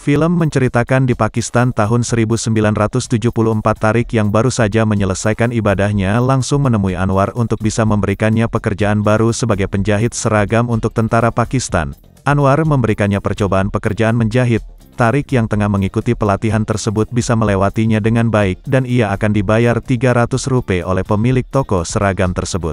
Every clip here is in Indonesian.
Film menceritakan di Pakistan tahun 1974 Tariq yang baru saja menyelesaikan ibadahnya langsung menemui Anwar untuk bisa memberikannya pekerjaan baru sebagai penjahit seragam untuk tentara Pakistan. Anwar memberikannya percobaan pekerjaan menjahit. Tariq yang tengah mengikuti pelatihan tersebut bisa melewatinya dengan baik dan ia akan dibayar 300 rupiah oleh pemilik toko seragam tersebut.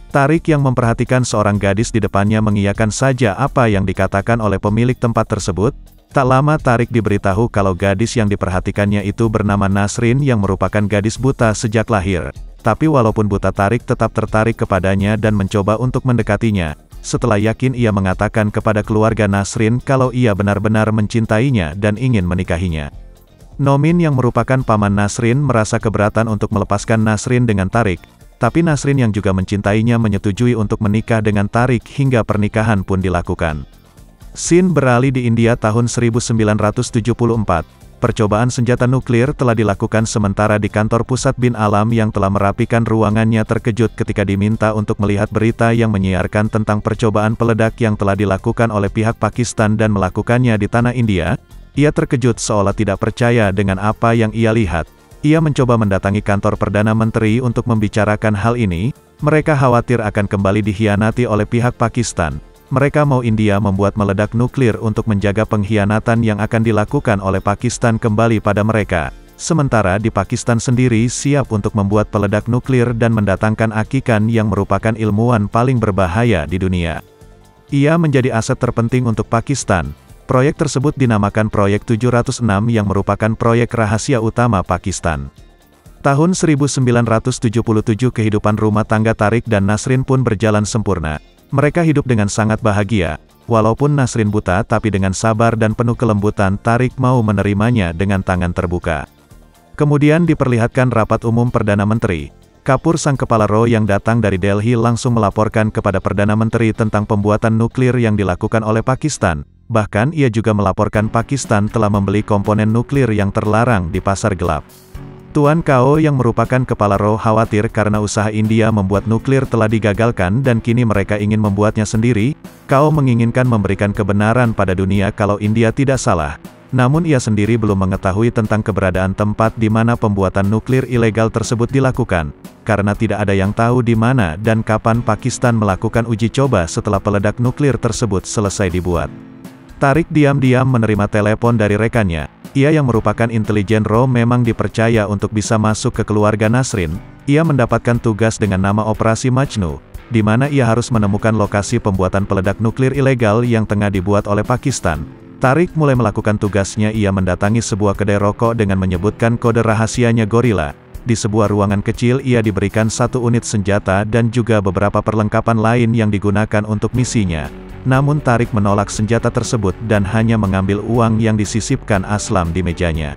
Tariq yang memperhatikan seorang gadis di depannya mengiyakan saja apa yang dikatakan oleh pemilik tempat tersebut. Tak lama Tariq diberitahu kalau gadis yang diperhatikannya itu bernama Nasrin yang merupakan gadis buta sejak lahir. Tapi walaupun buta, Tariq tetap tertarik kepadanya dan mencoba untuk mendekatinya. Setelah yakin, ia mengatakan kepada keluarga Nasrin kalau ia benar-benar mencintainya dan ingin menikahinya. Nomin yang merupakan paman Nasrin merasa keberatan untuk melepaskan Nasrin dengan Tariq. Tapi Nasrin yang juga mencintainya menyetujui untuk menikah dengan Tariq hingga pernikahan pun dilakukan. Scene beralih di India tahun 1974. Percobaan senjata nuklir telah dilakukan sementara di kantor pusat bin Alam yang telah merapikan ruangannya terkejut ketika diminta untuk melihat berita yang menyiarkan tentang percobaan peledak yang telah dilakukan oleh pihak Pakistan dan melakukannya di tanah India. Ia terkejut seolah tidak percaya dengan apa yang ia lihat. Ia mencoba mendatangi kantor Perdana Menteri untuk membicarakan hal ini. Mereka khawatir akan kembali dikhianati oleh pihak Pakistan. Mereka mau India membuat meledak nuklir untuk menjaga pengkhianatan yang akan dilakukan oleh Pakistan kembali pada mereka. Sementara di Pakistan sendiri siap untuk membuat peledak nuklir dan mendatangkan Akikan yang merupakan ilmuwan paling berbahaya di dunia. Ia menjadi aset terpenting untuk Pakistan. Proyek tersebut dinamakan Proyek 706 yang merupakan proyek rahasia utama Pakistan. Tahun 1977 kehidupan rumah tangga Tariq dan Nasrin pun berjalan sempurna. Mereka hidup dengan sangat bahagia. Walaupun Nasrin buta tapi dengan sabar dan penuh kelembutan Tariq mau menerimanya dengan tangan terbuka. Kemudian diperlihatkan rapat umum Perdana Menteri. Kapoor sang kepala RAW yang datang dari Delhi langsung melaporkan kepada Perdana Menteri tentang pembuatan nuklir yang dilakukan oleh Pakistan. Bahkan ia juga melaporkan Pakistan telah membeli komponen nuklir yang terlarang di pasar gelap. Tuan Kao yang merupakan kepala RAW khawatir karena usaha India membuat nuklir telah digagalkan dan kini mereka ingin membuatnya sendiri. Kao menginginkan memberikan kebenaran pada dunia kalau India tidak salah. Namun ia sendiri belum mengetahui tentang keberadaan tempat di mana pembuatan nuklir ilegal tersebut dilakukan. Karena tidak ada yang tahu di mana dan kapan Pakistan melakukan uji coba setelah peledak nuklir tersebut selesai dibuat. Tariq diam-diam menerima telepon dari rekannya. Ia yang merupakan intelijen RAW memang dipercaya untuk bisa masuk ke keluarga Nasrin. Ia mendapatkan tugas dengan nama Operasi Majnu, di mana ia harus menemukan lokasi pembuatan peledak nuklir ilegal yang tengah dibuat oleh Pakistan. Tariq mulai melakukan tugasnya. Ia mendatangi sebuah kedai rokok dengan menyebutkan kode rahasianya Gorilla. Di sebuah ruangan kecil ia diberikan satu unit senjata dan juga beberapa perlengkapan lain yang digunakan untuk misinya. Namun Tariq menolak senjata tersebut dan hanya mengambil uang yang disisipkan Aslam di mejanya.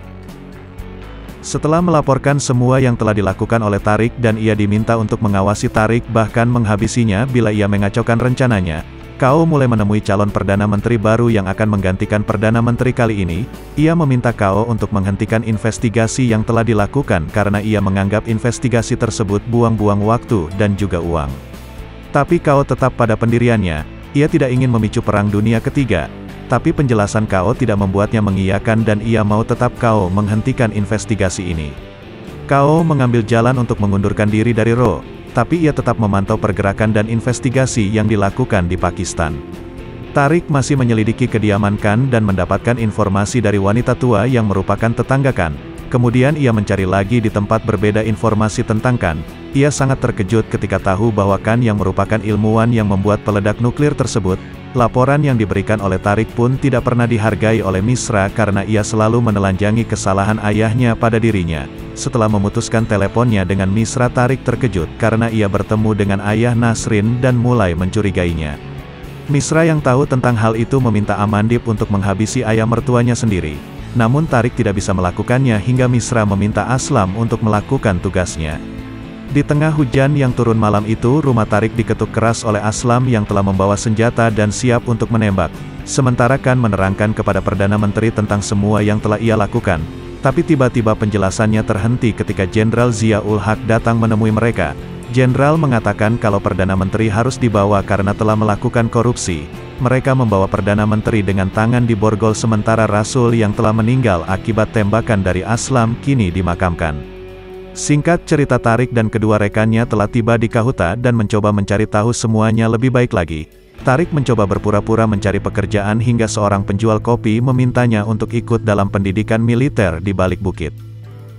Setelah melaporkan semua yang telah dilakukan oleh Tariq dan ia diminta untuk mengawasi Tariq bahkan menghabisinya bila ia mengacaukan rencananya, Kao mulai menemui calon Perdana Menteri baru yang akan menggantikan Perdana Menteri kali ini. Ia meminta Kao untuk menghentikan investigasi yang telah dilakukan karena ia menganggap investigasi tersebut buang-buang waktu dan juga uang. Tapi Kao tetap pada pendiriannya. Ia tidak ingin memicu perang dunia ketiga. Tapi penjelasan Kao tidak membuatnya mengiyakan dan ia mau tetap Kao menghentikan investigasi ini. Kao mengambil jalan untuk mengundurkan diri dari RAW. Tapi ia tetap memantau pergerakan dan investigasi yang dilakukan di Pakistan. Tariq masih menyelidiki kediaman Khan dan mendapatkan informasi dari wanita tua yang merupakan tetangga Khan. Kemudian ia mencari lagi di tempat berbeda informasi tentang Khan. Ia sangat terkejut ketika tahu bahwa Khan yang merupakan ilmuwan yang membuat peledak nuklir tersebut. Laporan yang diberikan oleh Tariq pun tidak pernah dihargai oleh Misra karena ia selalu menelanjangi kesalahan ayahnya pada dirinya. Setelah memutuskan teleponnya dengan Misra, Tariq terkejut karena ia bertemu dengan ayah Nasrin dan mulai mencurigainya. Misra yang tahu tentang hal itu meminta Amandip untuk menghabisi ayah mertuanya sendiri. Namun Tariq tidak bisa melakukannya hingga Misra meminta Aslam untuk melakukan tugasnya. Di tengah hujan yang turun malam itu, rumah Tariq diketuk keras oleh Aslam yang telah membawa senjata dan siap untuk menembak. Sementara Khan menerangkan kepada Perdana Menteri tentang semua yang telah ia lakukan. Tapi tiba-tiba penjelasannya terhenti ketika Jenderal Zia-ul Haq datang menemui mereka. Jenderal mengatakan kalau Perdana Menteri harus dibawa karena telah melakukan korupsi. Mereka membawa Perdana Menteri dengan tangan di borgol sementara Rasul yang telah meninggal akibat tembakan dari Aslam kini dimakamkan. Singkat cerita, Tariq dan kedua rekannya telah tiba di Kahuta dan mencoba mencari tahu semuanya lebih baik lagi. Tariq mencoba berpura-pura mencari pekerjaan hingga seorang penjual kopi memintanya untuk ikut dalam pendidikan militer di balik bukit.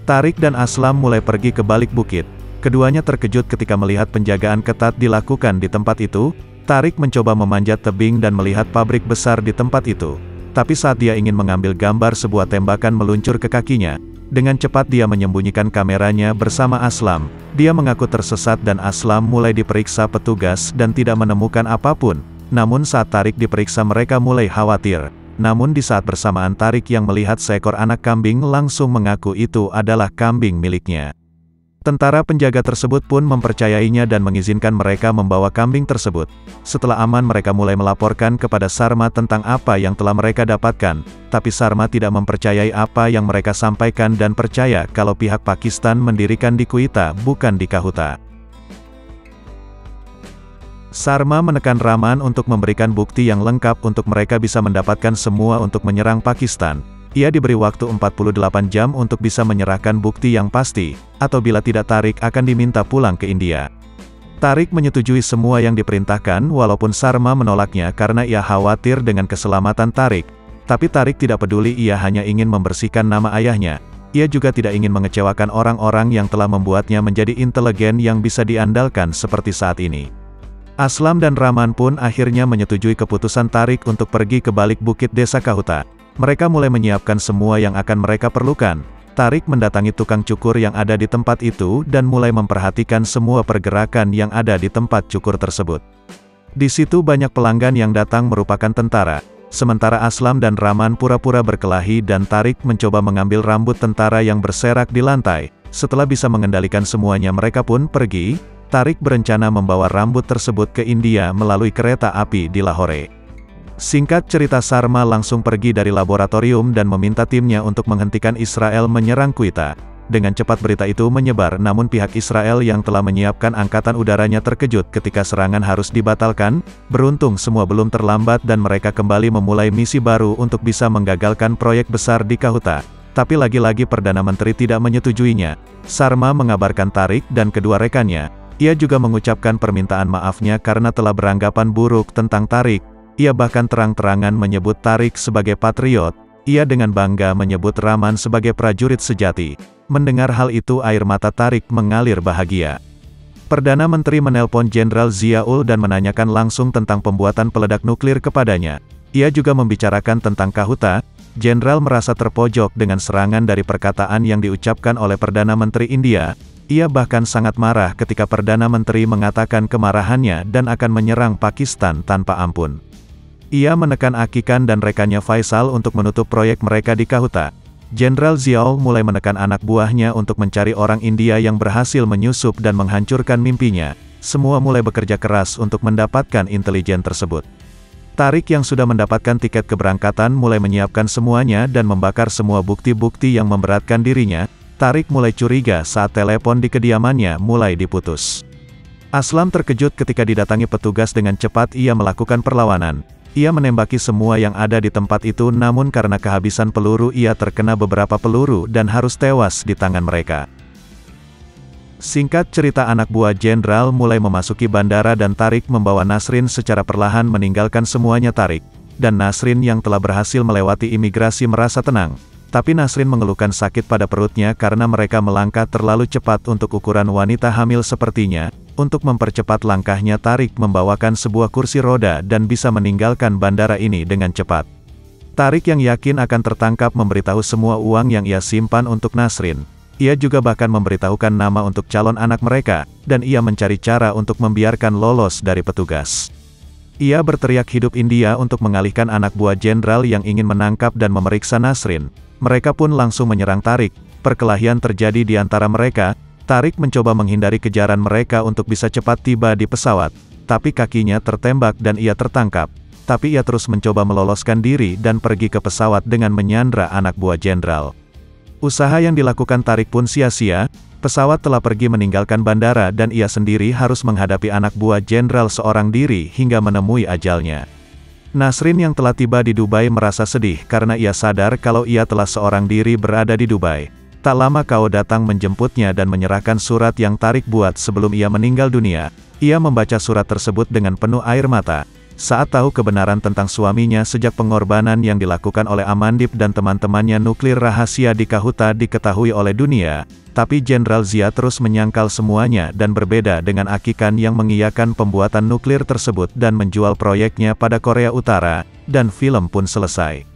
Tariq dan Aslam mulai pergi ke balik bukit. Keduanya terkejut ketika melihat penjagaan ketat dilakukan di tempat itu. Tariq mencoba memanjat tebing dan melihat pabrik besar di tempat itu. Tapi saat dia ingin mengambil gambar, sebuah tembakan meluncur ke kakinya. Dengan cepat dia menyembunyikan kameranya bersama Aslam. Dia mengaku tersesat dan Aslam mulai diperiksa petugas dan tidak menemukan apapun. Namun saat Tariq diperiksa mereka mulai khawatir. Namun di saat bersamaan Tariq yang melihat seekor anak kambing langsung mengaku itu adalah kambing miliknya. Tentara penjaga tersebut pun mempercayainya dan mengizinkan mereka membawa kambing tersebut. Setelah aman mereka mulai melaporkan kepada Sarma tentang apa yang telah mereka dapatkan, tapi Sarma tidak mempercayai apa yang mereka sampaikan dan percaya kalau pihak Pakistan mendirikan di Quetta bukan di Kahuta. Sarma menekan Rahman untuk memberikan bukti yang lengkap untuk mereka bisa mendapatkan semua untuk menyerang Pakistan. Ia diberi waktu 48 jam untuk bisa menyerahkan bukti yang pasti, atau bila tidak Tariq akan diminta pulang ke India. Tariq menyetujui semua yang diperintahkan walaupun Sarma menolaknya karena ia khawatir dengan keselamatan Tariq. Tapi Tariq tidak peduli, ia hanya ingin membersihkan nama ayahnya. Ia juga tidak ingin mengecewakan orang-orang yang telah membuatnya menjadi intelijen yang bisa diandalkan seperti saat ini. Aslam dan Rahman pun akhirnya menyetujui keputusan Tariq untuk pergi ke balik bukit desa Kahuta. Mereka mulai menyiapkan semua yang akan mereka perlukan. Tariq mendatangi tukang cukur yang ada di tempat itu dan mulai memperhatikan semua pergerakan yang ada di tempat cukur tersebut. Di situ banyak pelanggan yang datang merupakan tentara. Sementara Aslam dan Rahman pura-pura berkelahi dan Tariq mencoba mengambil rambut tentara yang berserak di lantai. Setelah bisa mengendalikan semuanya mereka pun pergi. Tariq berencana membawa rambut tersebut ke India melalui kereta api di Lahore. Singkat cerita, Sarma langsung pergi dari laboratorium dan meminta timnya untuk menghentikan Israel menyerang Quetta. Dengan cepat berita itu menyebar, namun pihak Israel yang telah menyiapkan angkatan udaranya terkejut ketika serangan harus dibatalkan. Beruntung semua belum terlambat dan mereka kembali memulai misi baru untuk bisa menggagalkan proyek besar di Kahuta. Tapi lagi-lagi Perdana Menteri tidak menyetujuinya. Sarma mengabarkan Tariq dan kedua rekannya. Ia juga mengucapkan permintaan maafnya karena telah beranggapan buruk tentang Tariq. Ia bahkan terang-terangan menyebut Tariq sebagai patriot. Ia dengan bangga menyebut Rahman sebagai prajurit sejati. Mendengar hal itu air mata Tariq mengalir bahagia. Perdana Menteri menelpon Jenderal Ziaul dan menanyakan langsung tentang pembuatan peledak nuklir kepadanya. Ia juga membicarakan tentang Kahuta. Jenderal merasa terpojok dengan serangan dari perkataan yang diucapkan oleh Perdana Menteri India. Ia bahkan sangat marah ketika Perdana Menteri mengatakan kemarahannya dan akan menyerang Pakistan tanpa ampun. Ia menekan Akikan dan rekannya Faisal untuk menutup proyek mereka di Kahuta. Jenderal Ziaul mulai menekan anak buahnya untuk mencari orang India yang berhasil menyusup dan menghancurkan mimpinya. Semua mulai bekerja keras untuk mendapatkan intelijen tersebut. Tariq yang sudah mendapatkan tiket keberangkatan mulai menyiapkan semuanya dan membakar semua bukti-bukti yang memberatkan dirinya. Tariq mulai curiga saat telepon di kediamannya mulai diputus. Aslam terkejut ketika didatangi petugas dengan cepat. Ia melakukan perlawanan. Ia menembaki semua yang ada di tempat itu, namun karena kehabisan peluru ia terkena beberapa peluru dan harus tewas di tangan mereka. Singkat cerita, anak buah jenderal mulai memasuki bandara dan Tariq membawa Nasrin secara perlahan meninggalkan semuanya. Tariq dan Nasrin yang telah berhasil melewati imigrasi merasa tenang. Tapi Nasrin mengeluhkan sakit pada perutnya karena mereka melangkah terlalu cepat untuk ukuran wanita hamil sepertinya. Untuk mempercepat langkahnya, Tariq membawakan sebuah kursi roda dan bisa meninggalkan bandara ini dengan cepat. Tariq yang yakin akan tertangkap memberitahu semua uang yang ia simpan untuk Nasrin. Ia juga bahkan memberitahukan nama untuk calon anak mereka, dan ia mencari cara untuk membiarkan lolos dari petugas. Ia berteriak hidup India untuk mengalihkan anak buah jenderal yang ingin menangkap dan memeriksa Nasrin. Mereka pun langsung menyerang Tariq. Perkelahian terjadi di antara mereka. Tariq mencoba menghindari kejaran mereka untuk bisa cepat tiba di pesawat. Tapi kakinya tertembak dan ia tertangkap. Tapi ia terus mencoba meloloskan diri dan pergi ke pesawat dengan menyandra anak buah jenderal. Usaha yang dilakukan Tariq pun sia-sia. Pesawat telah pergi meninggalkan bandara dan ia sendiri harus menghadapi anak buah jenderal seorang diri hingga menemui ajalnya. Nasrin yang telah tiba di Dubai merasa sedih karena ia sadar kalau ia telah seorang diri berada di Dubai. Tak lama Kao datang menjemputnya dan menyerahkan surat yang Tarik buat sebelum ia meninggal dunia. Ia membaca surat tersebut dengan penuh air mata. Saat tahu kebenaran tentang suaminya sejak pengorbanan yang dilakukan oleh Amandip dan teman-temannya, nuklir rahasia di Kahuta diketahui oleh dunia, tapi Jenderal Zia terus menyangkal semuanya dan berbeda dengan Akikan yang mengiyakan pembuatan nuklir tersebut dan menjual proyeknya pada Korea Utara, dan film pun selesai.